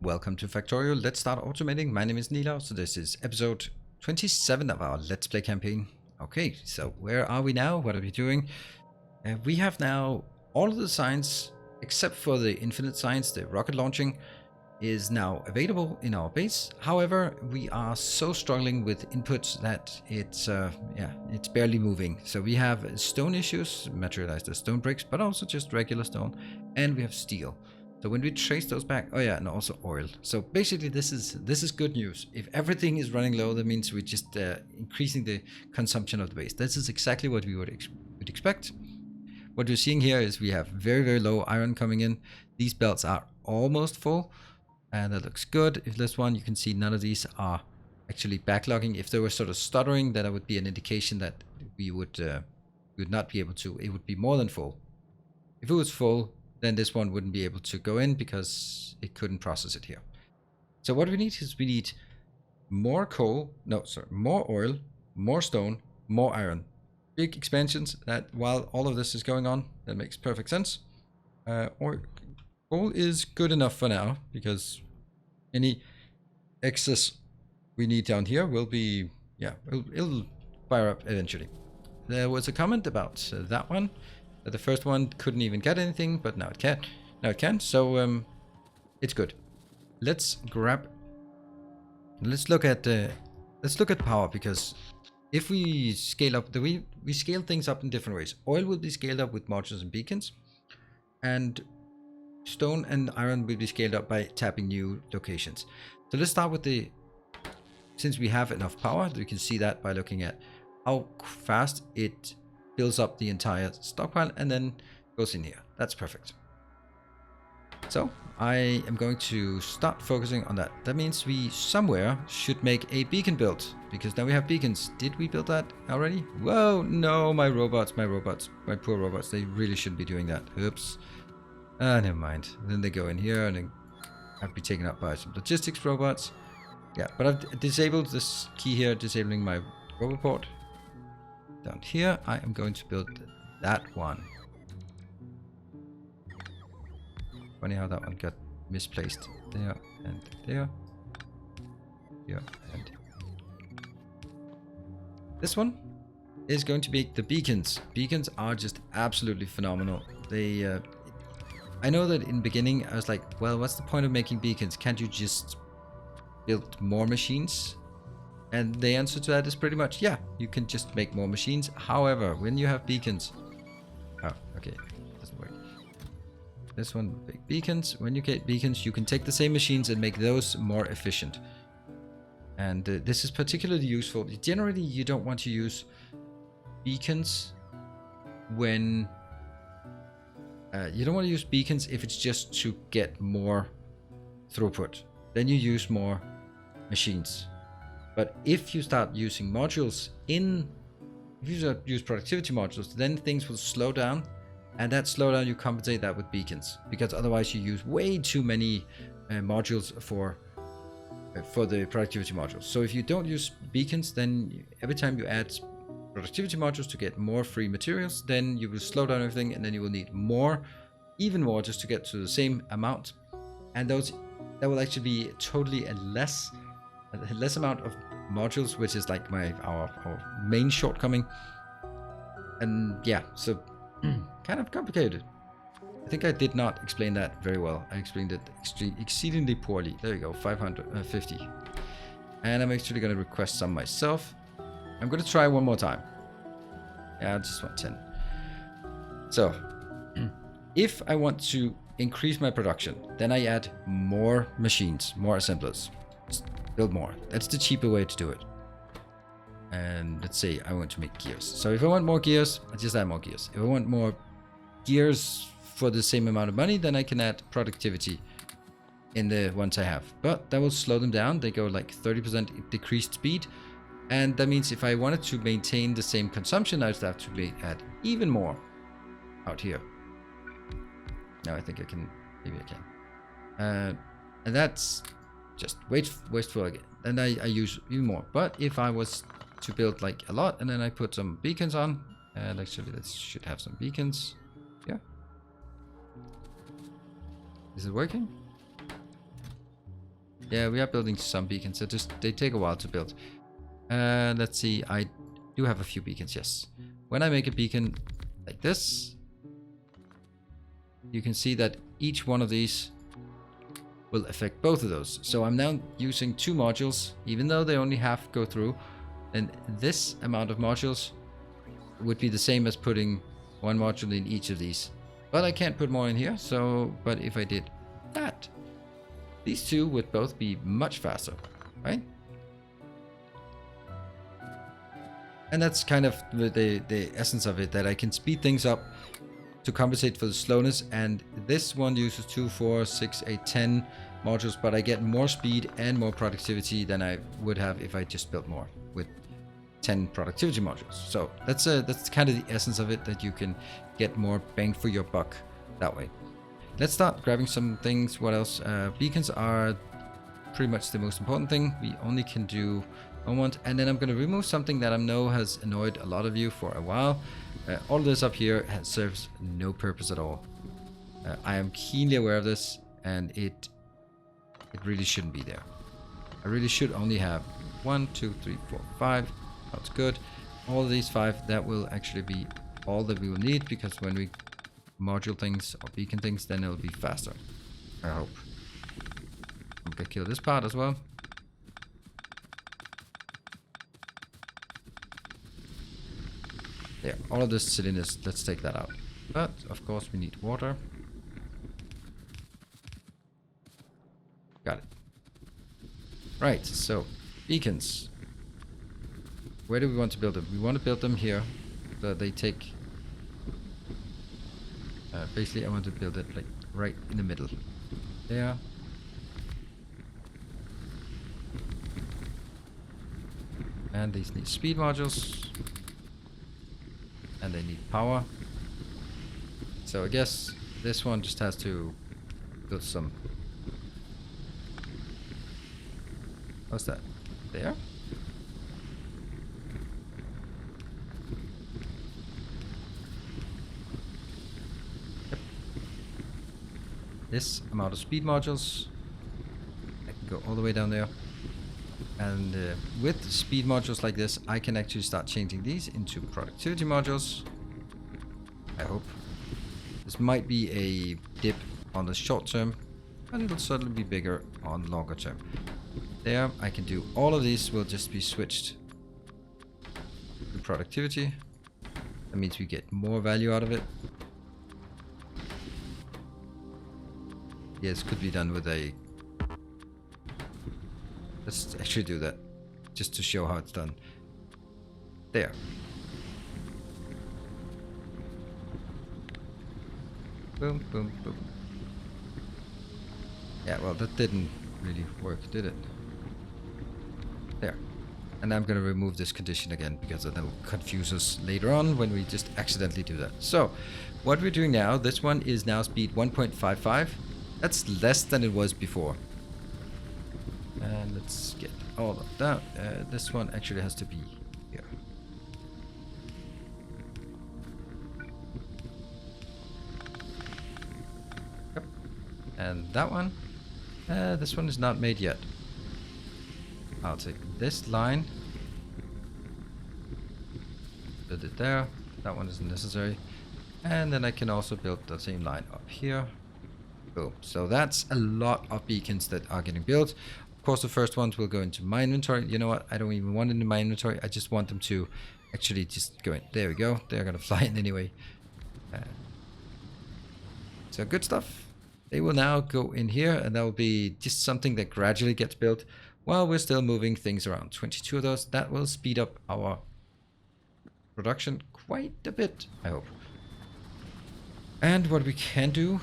Welcome to Factorio. Let's start automating. My name is Nila. So this is episode 27 of our Let's Play campaign. Okay, so where are we now? What are we doing? We have now all of the signs except for the infinite signs, the rocket launching, is now available in our base. However, we are so struggling with inputs that it's barely moving. So we have stone issues, materialized as stone bricks, but also just regular stone, and we have steel. So when we trace those back, oh yeah, and also oil. So basically this is good news. If everything is running low, that means we're just increasing the consumption of the base. This is exactly what we would expect. What we're seeing here is we have very, very low iron coming in. These belts are almost full, and that looks good. If this one, you can see none of these are actually backlogging. If they were sort of stuttering, then that would be an indication that we would not be able to. It would be more than full. If it was full, then this one wouldn't be able to go in because it couldn't process it here. So what we need is we need more coal, more oil, more stone, more iron. Big expansions. That while all of this is going on, that makes perfect sense. Coal is good enough for now because any excess we need down here will be, it'll fire up eventually. There was a comment about that one. The first one couldn't even get anything, but now it can. Now it can. So it's good. Let's look at power, because if we scale up, we scale things up in different ways. Oil will be scaled up with modules and beacons, and stone and iron will be scaled up by tapping new locations. So let's start with since we have enough power, we can see that by looking at how fast it builds up the entire stockpile and then goes in here. That's perfect. So I am going to start focusing on that. That means we somewhere should make a beacon build, because now we have beacons. Did we build that already? Whoa, no, my poor robots, they really shouldn't be doing that. Oops. Never mind. Then they go in here and then have to be taken up by some logistics robots. Yeah, but I've disabled this key here, disabling my roboport. Down here, I am going to build that one. Funny how that one got misplaced. There and there. Here and this one is going to be the beacons. Beacons are just absolutely phenomenal. They, I know that in the beginning I was like, well, what's the point of making beacons? Can't you just build more machines? And the answer to that is pretty much, yeah, you can just make more machines. However, when you have beacons... Oh, okay, doesn't work. This one, big beacons. When you get beacons, you can take the same machines and make those more efficient. And this is particularly useful. Generally, you don't want to use beacons when... you don't want to use beacons if it's just to get more throughput. Then you use more machines. But if you start using modules if you start use productivity modules, then things will slow down, and that slowdown you compensate that with beacons, because otherwise you use way too many modules for the productivity modules. So if you don't use beacons, then every time you add productivity modules to get more free materials, then you will slow down everything, and then you will need more, even more, just to get to the same amount. And that will actually be totally a less amount of modules, which is like our main shortcoming. And yeah, so kind of complicated. I think I did not explain that very well. I explained it exceedingly poorly. There you go, 550. And I'm actually going to request some myself. I'm going to try one more time. Yeah, I just want 10. So if I want to increase my production, then I add more machines, more assemblers. Build more. That's the cheaper way to do it. And let's say I want to make gears. So if I want more gears, I just add more gears. If I want more gears for the same amount of money, then I can add productivity in the ones I have. But that will slow them down. They go like 30% decreased speed. And that means if I wanted to maintain the same consumption, I'd have to add even more out here. Now I think I can, maybe I can. And that's just wasteful again. And I use even more. But if I was to build like a lot, and then I put some beacons on, and actually this should have some beacons. Yeah. Is it working? Yeah, we are building some beacons. They take a while to build. Let's see. I do have a few beacons, yes. When I make a beacon like this, you can see that each one of these will affect both of those. So I'm now using 2 modules, even though they only half go through. And this amount of modules would be the same as putting 1 module in each of these. But I can't put more in here, so, but if I did that, these 2 would both be much faster, right? And that's kind of the essence of it, that I can speed things up to compensate for the slowness. And this one uses 2, 4, 6, 8, 10 modules, but I get more speed and more productivity than I would have if I just built more with 10 productivity modules. So that's kind of the essence of it, that you can get more bang for your buck that way. Let's start grabbing some things. What else? Beacons are pretty much the most important thing. We only can do one, and then I'm going to remove something that I know has annoyed a lot of you for a while. All of this up here serves no purpose at all. I am keenly aware of this, and it really shouldn't be there. I really should only have 1, 2, 3, 4, 5. That's good. All of these 5, that will actually be all that we will need, because when we module things or beacon things, then it'll be faster. I hope. I'm gonna kill this part as well. There, all of this silliness, let's take that out. But, of course, we need water. Got it. Right, so, beacons. Where do we want to build them? We want to build them here, so they take... basically, I want to build it, like, right in the middle. There. And these need speed modules. And they need power. So I guess this one just has to build some... What's that? There? Yep. This amount of speed modules. I can go all the way down there. And with speed modules like this, I can actually start changing these into productivity modules. I hope. This might be a dip on the short term, but it'll certainly be bigger on longer term. There, I can do all of these will just be switched to productivity. That means we get more value out of it. Yeah, this could be done with a... Let's actually do that, just to show how it's done. There. Boom, boom, boom. Yeah, well, that didn't really work, did it? There. And I'm going to remove this condition again, because that'll confuse us later on when we just accidentally do that. So, what we're doing now, this one is now speed 1.55. That's less than it was before. And let's get all of that. This one actually has to be here. Yep. And that one. This one is not made yet. I'll take this line. Build it there. That one isn't necessary. And then I can also build the same line up here. Boom. So that's a lot of beacons that are getting built. Of course, the first ones will go into my inventory. You know what? I don't even want it in my inventory. I just want them to actually just go in. There we go. They're going to fly in anyway. So good stuff. They will now go in here, and that will be just something that gradually gets built while we're still moving things around. 22 of those. That will speed up our production quite a bit, I hope. And what we can do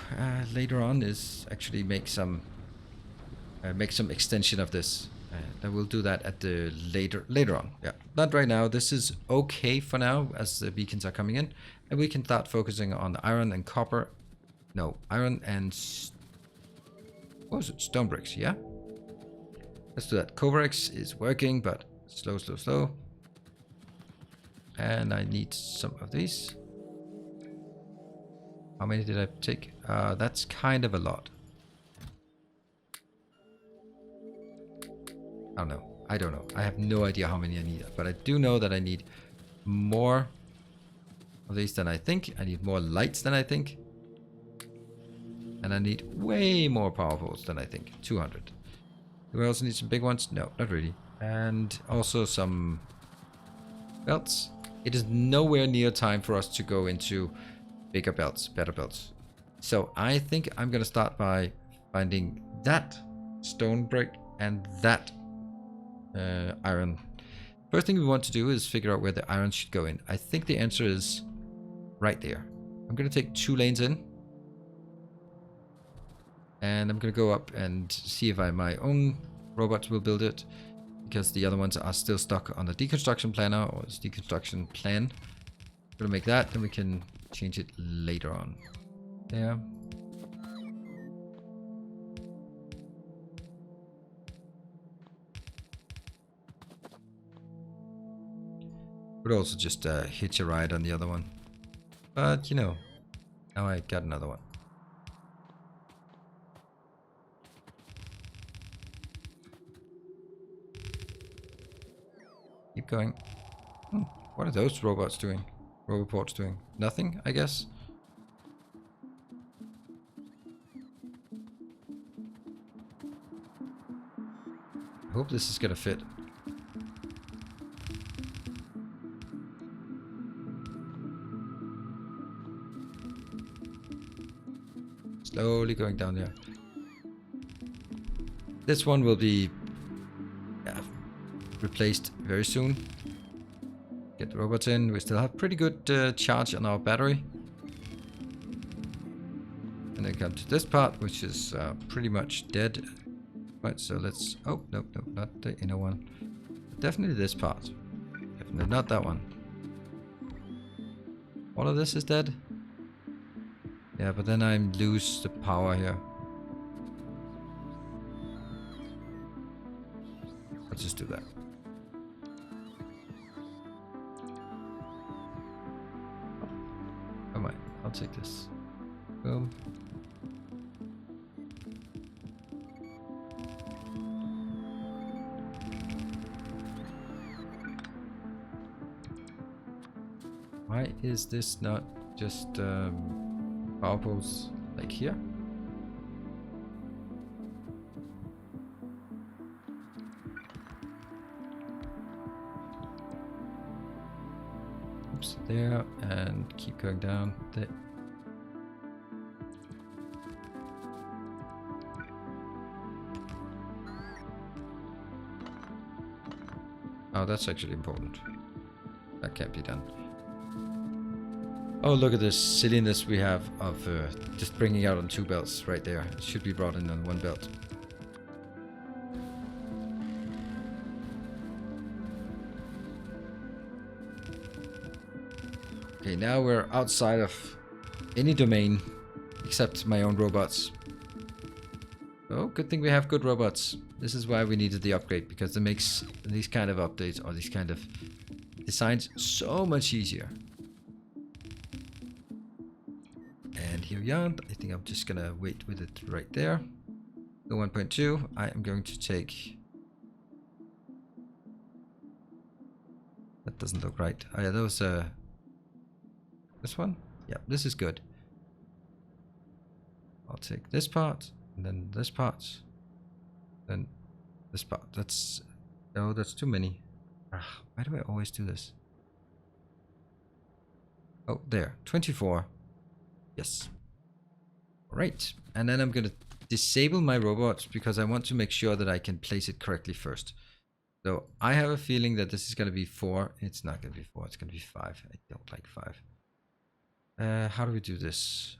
later on is actually make some extension of this. And we'll do that at the later on. Yeah, not right now. This is okay for now as the beacons are coming in, and we can start focusing on iron and copper. No, iron and what was it? Stone bricks. Yeah. Let's do that. Cobrax is working, but slow, slow, slow. And I need some of these. How many did I take? That's kind of a lot. I don't know. I don't know. I have no idea how many I need. But I do know that I need more of these than I think. I need more lights than I think. And I need way more power poles than I think. 200. Do I also need some big ones? No, not really. And also some belts. It is nowhere near time for us to go into bigger belts, better belts. So I think I'm going to start by finding that stone brick and that iron. First thing we want to do is figure out where the iron should go in. I think the answer is right there. I'm going to take 2 lanes in. And I'm going to go up and see if my own robots will build it. Because the other ones are still stuck on the deconstruction planner or this deconstruction plan. I'm going to make that, then we can change it later on. There. Would also just hitch a ride on the other one. But, you know, now I got another one. Keep going. What are those robots doing? Roboports doing? Nothing, I guess. I hope this is gonna fit. Slowly going down there. This one will be replaced very soon. Get the robots in. We still have pretty good charge on our battery. And then come to this part, which is pretty much dead. Right, so let's... Oh, no, not the inner one. Definitely this part. Definitely not that one. All of this is dead. Yeah, but then I lose the power here. Let's just do that. Oh my, I'll take this. Boom. Why is this not just power poles like here? Oops, there, and keep going down there. Oh, that's actually important. That can't be done. Oh, look at this silliness we have of just bringing out on 2 belts right there. It should be brought in on 1 belt. Okay, now we're outside of any domain except my own robots. Oh, good thing we have good robots. This is why we needed the upgrade, because it makes these kind of updates or these kind of designs so much easier. And here we are. I think I'm just gonna wait with it right there. Go 1.2. I am going to take... That doesn't look right. Oh yeah, that was this one? Yeah, this is good. I'll take this part, and then this part, then this part. That's... Oh, that's too many. Why do I always do this? Oh, there. 24. Yes. Alright. And then I'm going to disable my robots because I want to make sure that I can place it correctly first. So I have a feeling that this is going to be 4. It's not going to be 4. It's going to be 5. I don't like 5. How do we do this?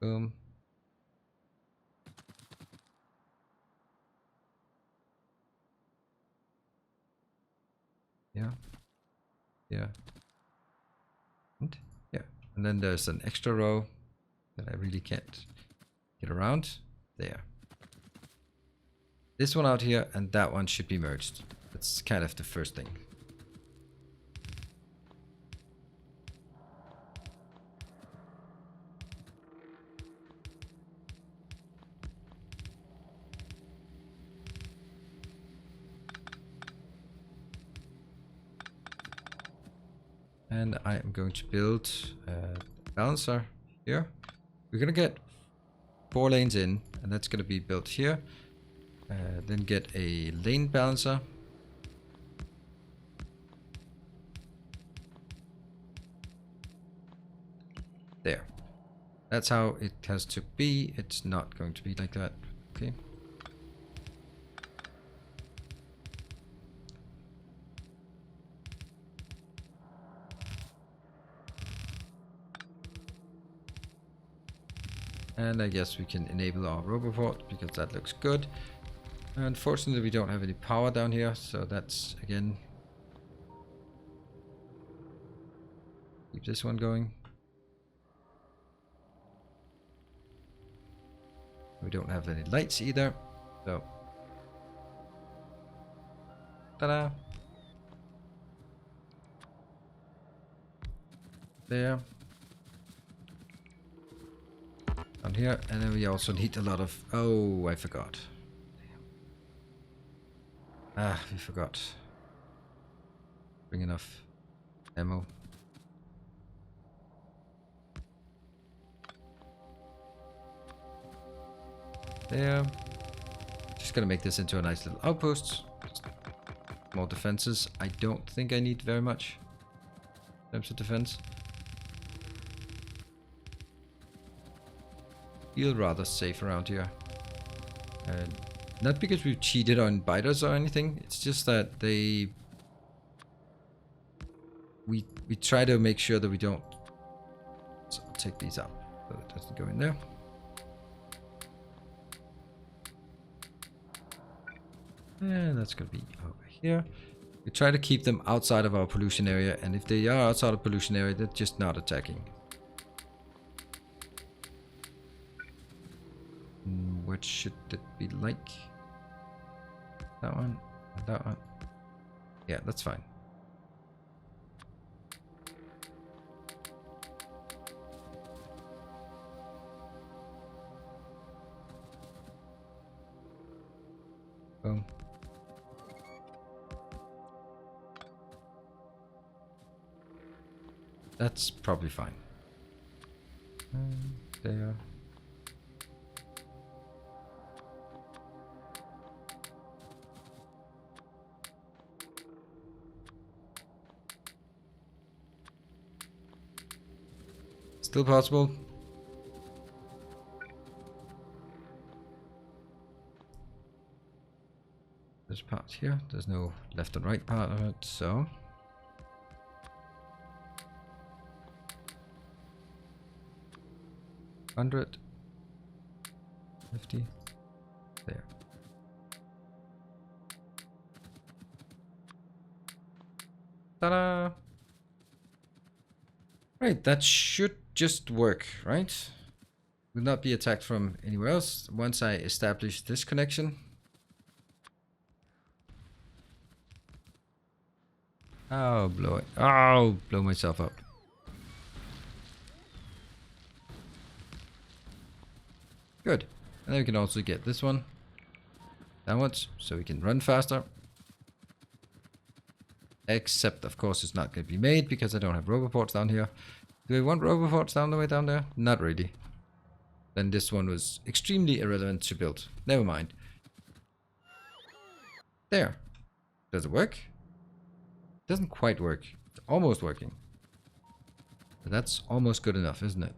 Boom. Yeah. Yeah. And yeah. And then there's an extra row that I really can't get around. There. This one out here and that one should be merged. That's kind of the first thing. And I am going to build a balancer here. We're gonna get 4 lanes in, and that's gonna be built here. Then get a lane balancer. There. That's how it has to be. It's not going to be like that. Okay. And I guess we can enable our roboport because that looks good. Unfortunately, we don't have any power down here, so that's again. Keep this one going. We don't have any lights either, so ta-da! There. On here, and then we also need a lot of... Oh, I forgot. Ah, we forgot. Bring enough ammo. There. Just gonna make this into a nice little outpost. More defenses. I don't think I need very much in terms of defense. Feel rather safe around here. And not because we've cheated on biters or anything. It's just that we try to make sure that we don't. So I'll take these out so it doesn't go in there. And that's gonna be over here. We try to keep them outside of our pollution area, and if they are outside of pollution area, they're just not attacking. What should it be like? That one? And that one? Yeah, that's fine. Boom. That's probably fine. There. Still possible. This part here, there's no left and right part of it, so 100, 50, there. Ta-da! Right, that should just work, right? Will not be attacked from anywhere else once I establish this connection. Oh, blow it. Oh, blow myself up. Good. And then we can also get this one downwards so we can run faster. Except, of course, it's not going to be made because I don't have roboports down here. Do I want roboports down the way down there? Not really. Then this one was extremely irrelevant to build. Never mind. There. Does it work? It doesn't quite work. It's almost working. But that's almost good enough, isn't it?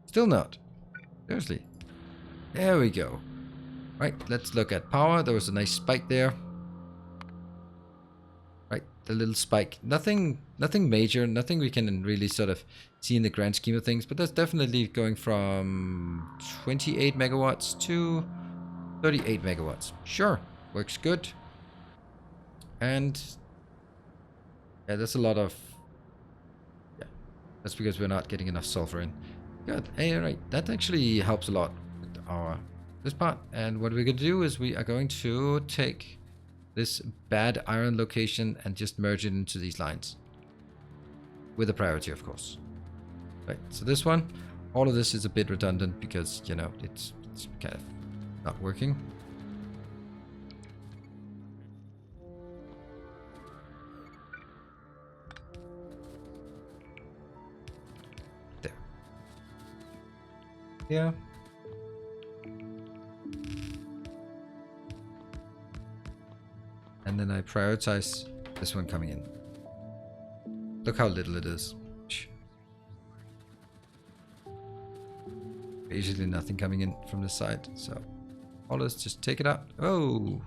Still not. Seriously. There we go. Right, let's look at power. There was a nice spike there. Right, the little spike. Nothing major. Nothing we can really sort of see in the grand scheme of things. But that's definitely going from 28 megawatts to 38 megawatts. Sure, works good. And yeah, that's a lot of... Yeah, that's because we're not getting enough sulfur in. Good. Hey, right, that actually helps a lot with our... this part. And what we're going to do is we are going to take this bad iron location and just merge it into these lines with a priority, of course. Right, so this one, all of this is a bit redundant because, you know, it's kind of not working. here. And then I prioritize this one coming in. Look how little it is. Basically nothing coming in from the side. So let's just take it out. Oh.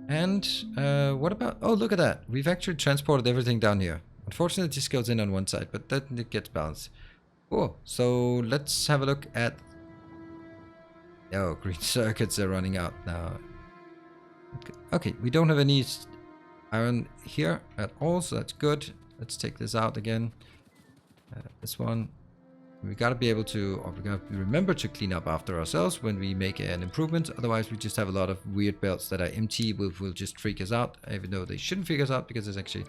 And what about... Oh, look at that. We've actually transported everything down here. Unfortunately, it just goes in on one side, but then it gets balanced. Oh, so let's have a look at... Oh, green circuits are running out now. Okay, we don't have any iron here at all, so that's good. Let's take this out again. This one. We gotta be able to, or we gotta remember to clean up after ourselves when we make an improvement. Otherwise, we just have a lot of weird belts that are empty, will just freak us out, even though they shouldn't freak us out because it's actually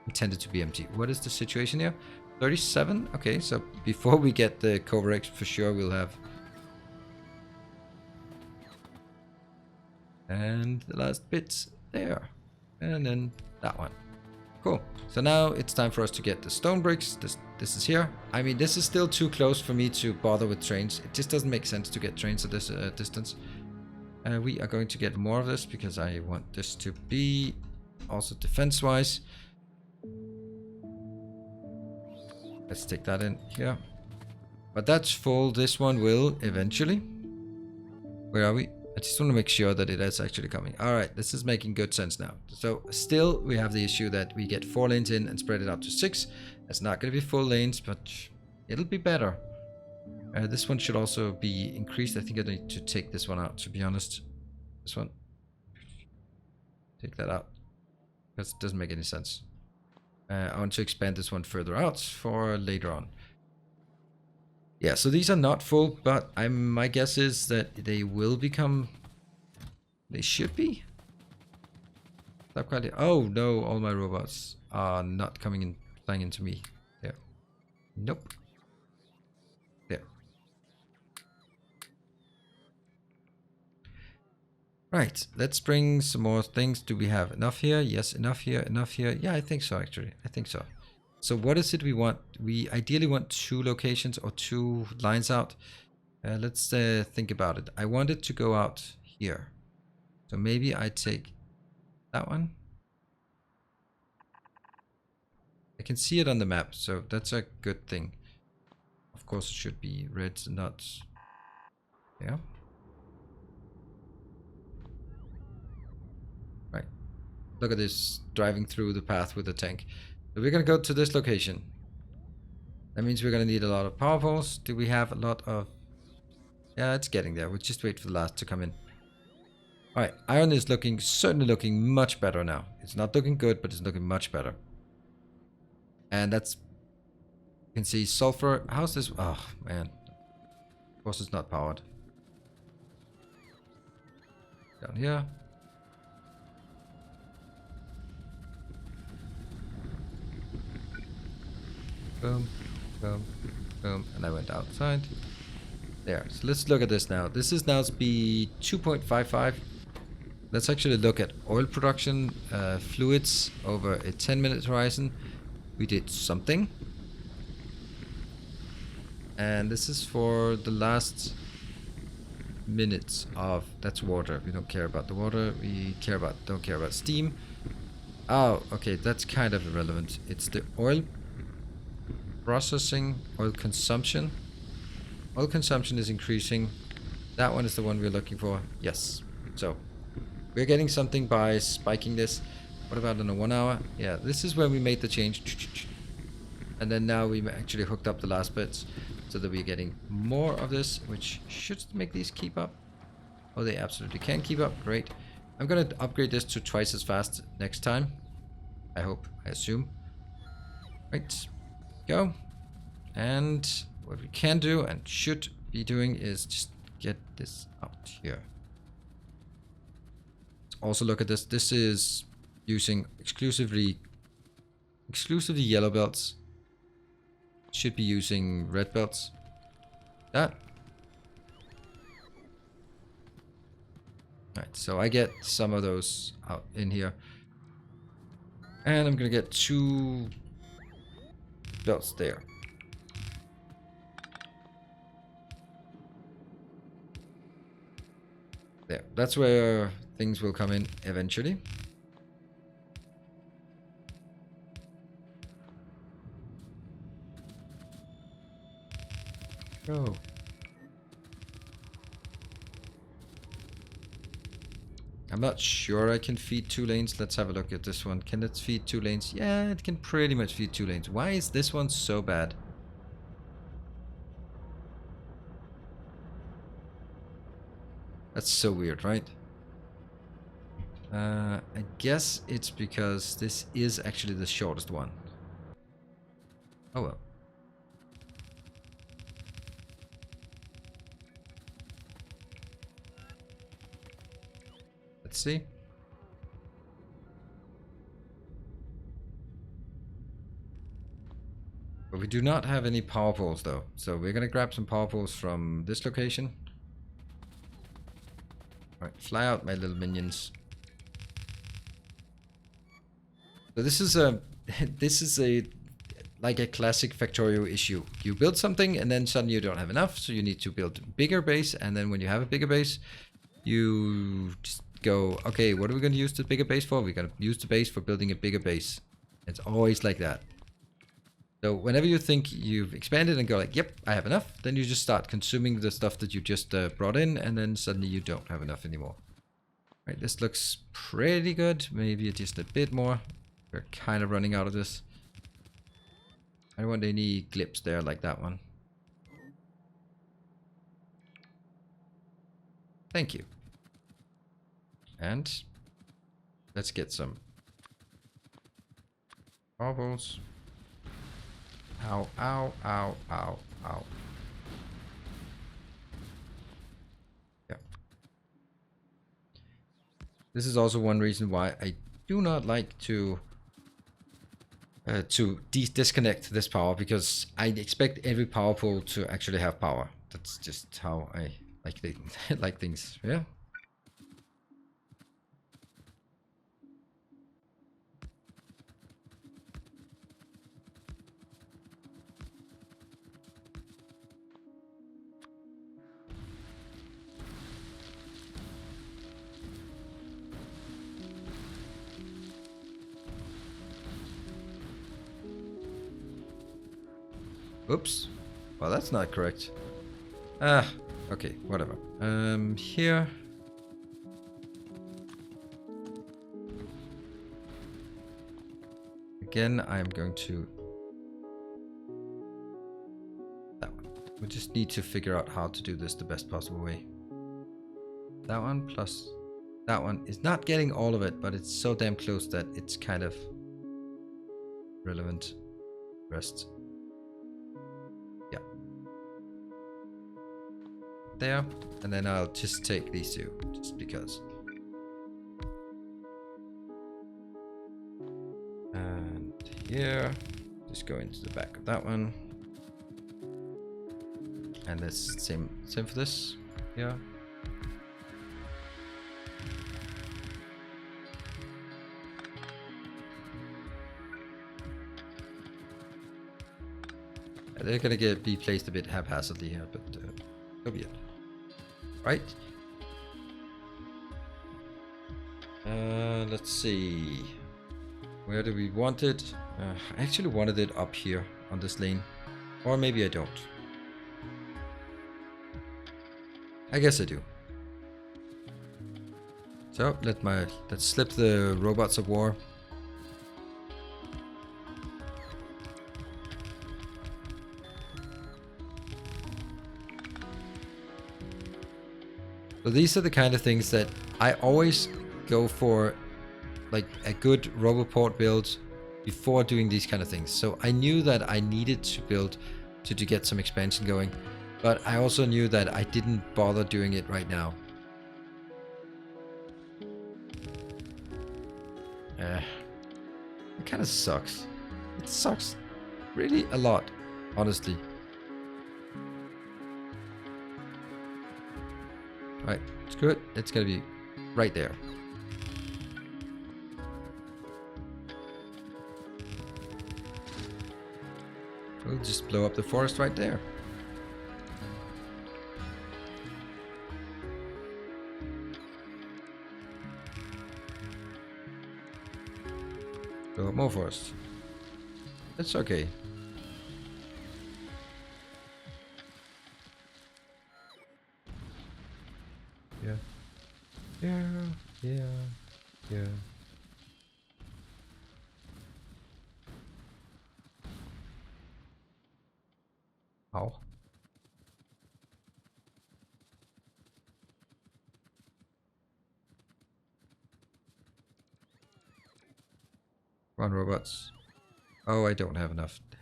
intended to be empty. What is the situation here? 37? Okay, so before we get the Coverex, for sure we'll have... And the last bits there. And then that one. Cool. So now it's time for us to get the stone bricks. This is here. I mean, this is still too close for me to bother with trains. It just doesn't make sense to get trains at this distance. We are going to get more of this because I want this to be also defense-wise. Let's take that in here. But that's full. This one will eventually. Where are we? I just want to make sure that it is actually coming. Alright, this is making good sense now. So still we have the issue that we get 4 lanes in and spread it out to 6. It's not going to be full lanes, but it'll be better. This one should also be increased. I think I need to take this one out, to be honest. This one. Take that out. Because it doesn't make any sense. I want to expand this one further out for later on. Yeah, so these are not full, but my guess is that they will become... They should be. Stop quality. Oh no, all my robots are not coming in, flying into me. There. Nope. There. Right, let's bring some more things. Do we have enough here? Yes, enough here, enough here. Yeah, I think so actually. I think so. So what is it we want? We ideally want 2 locations or 2 lines out. Let's think about it. I want it to go out here. So maybe I take that one. I can see it on the map, so that's a good thing. Of course it should be red, not... Yeah. Right. Look at this, driving through the path with the tank. So we're going to go to this location. That means we're going to need a lot of power poles. Do we have a lot of... Yeah, it's getting there. We'll just wait for the last to come in. Alright, iron is certainly looking much better now. It's not looking good, but it's looking much better. And that's... You can see sulfur. How's this? Oh, man. Of course it's not powered. Down here. Boom, boom, boom, and I went outside. There, so let's look at this now. This is now speed 2.55. Let's actually look at oil production, fluids over a 10-minute horizon. We did something. And this is for the last minutes of... That's water. We don't care about the water. We don't care about steam. Oh, okay, that's kind of irrelevant. It's the oil processing, oil consumption. Oil consumption is increasing. That one is the one we're looking for. Yes. So we're getting something by spiking this. What about in a 1 hour? Yeah, this is where we made the change. And then now we actually hooked up the last bits so that we're getting more of this, which should make these keep up. Oh, they absolutely can keep up. Great. I'm going to upgrade this to twice as fast next time. I hope, I assume. Right. Go. And what we can do and should be doing is just get this out here. Let's also look at this. This is using exclusively yellow belts. Should be using red belts. That. Alright, so I get some of those out in here. And I'm gonna get 2 belts there. There. That's where things will come in eventually. Oh. I'm not sure I can feed 2 lanes. Let's have a look at this one. Can it feed 2 lanes? Yeah, it can pretty much feed 2 lanes. Why is this one so bad? That's so weird, right? I guess it's because this is actually the shortest one. Oh well. Let's see. But we do not have any power poles though. So we're gonna grab some power poles from this location. Alright, fly out my little minions. So this is a like a classic Factorio issue. You build something and then suddenly you don't have enough, so you need to build a bigger base, and then when you have a bigger base, you just go, okay, what are we going to use the bigger base for? We're going to use the base for building a bigger base. It's always like that. So whenever you think you've expanded and go like, yep, I have enough, then you just start consuming the stuff that you just brought in, and then suddenly you don't have enough anymore. Right, this looks pretty good. Maybe just a bit more. We're kind of running out of this. I don't want any clips there like that one. Thank you. And let's get some marbles. Ow, ow, ow, ow, ow. Yeah. This is also one reason why I do not like to disconnect this power, because I expect every power pole to actually have power. That's just how I like things. Yeah. Oops. Well, that's not correct. Ah, okay, whatever. Here. Again, I'm going to... that one. We just need to figure out how to do this the best possible way. That one plus that one is not getting all of it, but it's so damn close that it's kind of relevant. Rest. Yeah. There. And then I'll just take these two, just because. And here. Just go into the back of that one. And that's same for this. Yeah. They're gonna be placed a bit haphazardly here, but so be it. Right. Let's see. Where do we want it? I actually wanted it up here on this lane, or maybe I don't. I guess I do. So let's slip the robots of war. So these are the kind of things that I always go for, like a good roboport build before doing these kind of things. So I knew that I needed to build to get some expansion going, but I also knew that I didn't bother doing it right now. It kind of sucks. It sucks really a lot, honestly. Right, it's good. It's gonna be right there. We'll just blow up the forest right there. more forest. It's okay. Yeah. Yeah. Ow. Run, robots. Oh, I don't have enough. Damn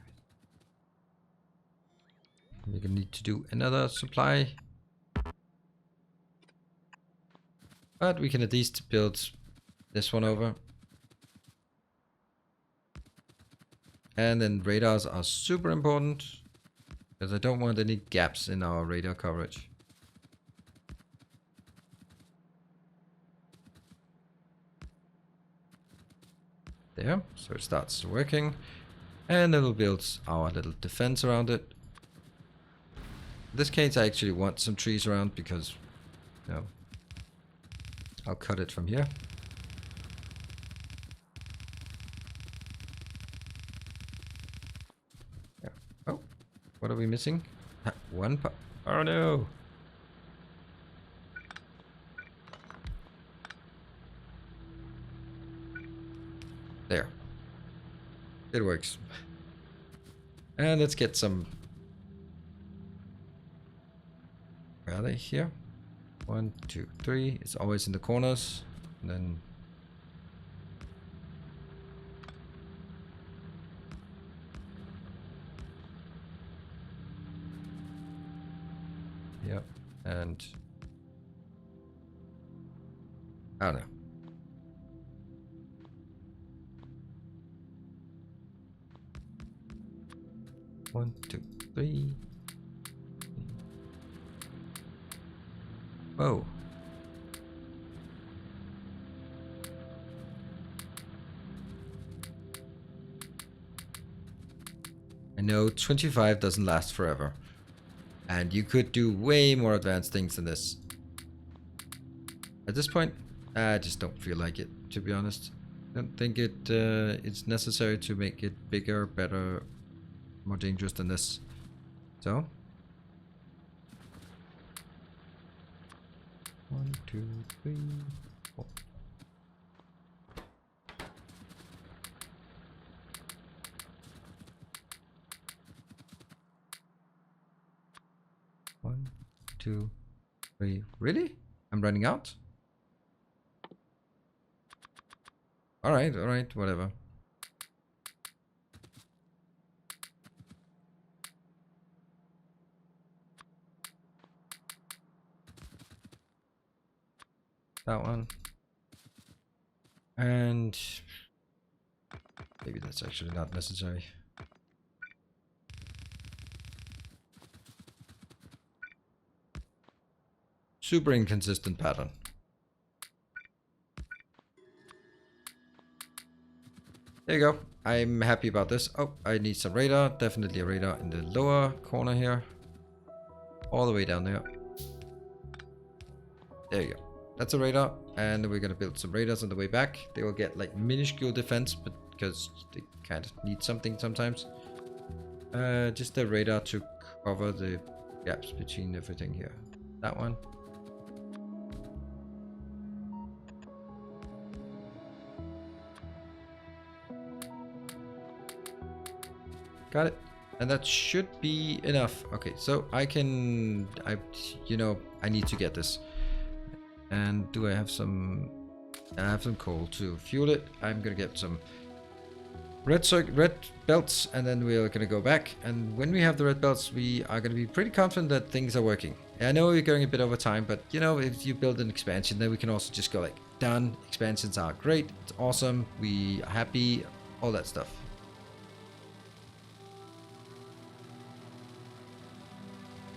it. We're gonna need to do another supply. But we can at least build this one over. And then radars are super important, because I don't want any gaps in our radar coverage. There, so it starts working. And then we'll build our little defense around it. In this case, I actually want some trees around because, you know, I'll cut it from here. Yeah. Oh, what are we missing? One part. Oh no! There. It works. And let's get some. Where are they? Here. 1, 2, 3. It's always in the corners. And then. Yep. And. I don't know. One, two, three. Whoa. I know 25 doesn't last forever. And you could do way more advanced things than this. At this point, I just don't feel like it, to be honest. I don't think it's necessary to make it bigger, better, more dangerous than this. So. 1, 2, 3, 4. One, two, three. Really? I'm running out? Alright, whatever. That one. And maybe that's actually not necessary. Super inconsistent pattern. There you go. I'm happy about this. Oh, I need some radar. Definitely a radar in the lower corner here. All the way down there. There you go. That's a radar. And we're going to build some radars on the way back. They will get like minuscule defense, but because they kind of need something sometimes. Just a radar to cover the gaps between everything here. That one. Got it. And that should be enough. Okay, so I need to get this. And do I have some? I have some coal to fuel it. I'm gonna get some red belts, and then we're gonna go back. And when we have the red belts, we are gonna be pretty confident that things are working. I know we're going a bit over time, but you know, if you build an expansion, then we can also just go like, done. Expansions are great. It's awesome. We are happy. All that stuff.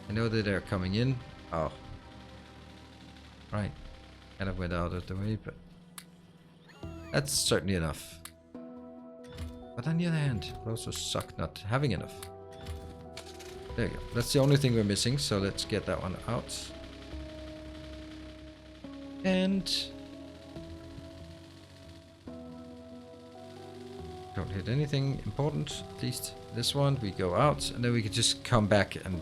I know that they're coming in. Oh. Right. Kind of went out of the way, but that's certainly enough. But on the other hand, it also suck not having enough. There you go. That's the only thing we're missing, so let's get that one out. And Don't hit anything important, at least this one. We go out, and then we can just come back and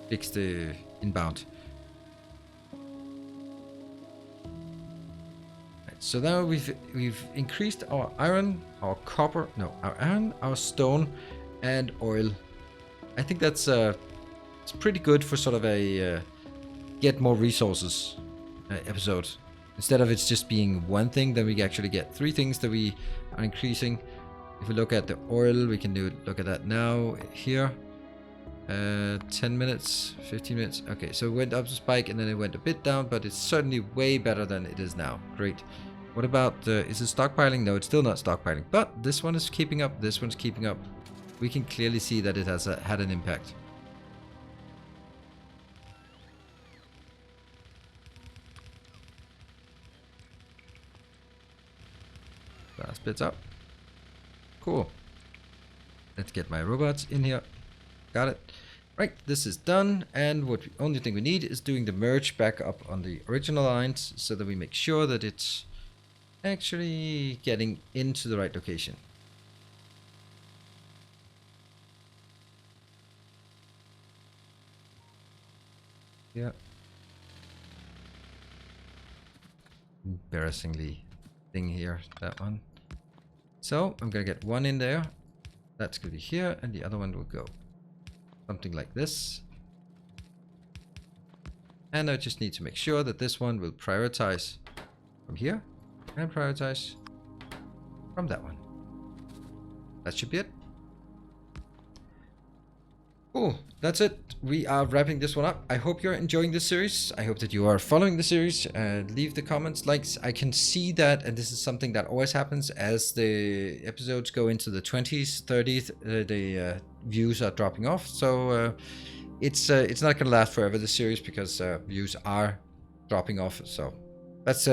fix the inbound. Right, so now we've increased our iron, our copper, no, our iron, our stone, and oil. I think that's it's pretty good for sort of a get more resources episode. Instead of it's just being one thing, then we actually get 3 things that we are increasing. If we look at the oil, we can look at that now here. 10 minutes, 15 minutes. Okay, so it went up to spike and then it went a bit down, but it's certainly way better than it is now. Great. What about, is it stockpiling? No, it's still not stockpiling, but this one is keeping up. This one's keeping up. We can clearly see that it has had an impact. Last bit's up. Cool. Let's get my robots in here. Got it. Right, this is done, and what only thing we need is doing the merge back up on the original lines so that we make sure that it's actually getting into the right location. Yeah. Embarrassingly thing here, that one. So I'm gonna get one in there. That's gonna be here, and the other one will go something like this. And I just need to make sure that this one will prioritize from here and prioritize from that one. That should be it. Cool, that's it. We are wrapping this one up. I hope you're enjoying this series. I hope that you are following the series. Leave the comments, likes. I can see that, and this is something that always happens as the episodes go into the 20s, 30s, the views are dropping off. So it's not going to last forever, this series, because views are dropping off. So that's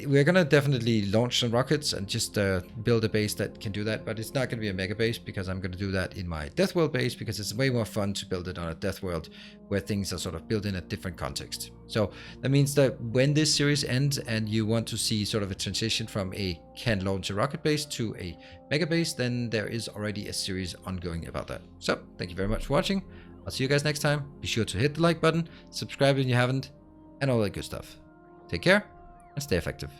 we're gonna definitely launch some rockets and just build a base that can do that, but it's not gonna be a mega base because I'm gonna do that in my Death World base because it's way more fun to build it on a Death World where things are sort of built in a different context. So that means that when this series ends and you want to see sort of a transition from a can launch a rocket base to a mega base, then there is already a series ongoing about that. So thank you very much for watching. I'll see you guys next time. Be sure to hit the like button, subscribe if you haven't, and all that good stuff. Take care and stay effective.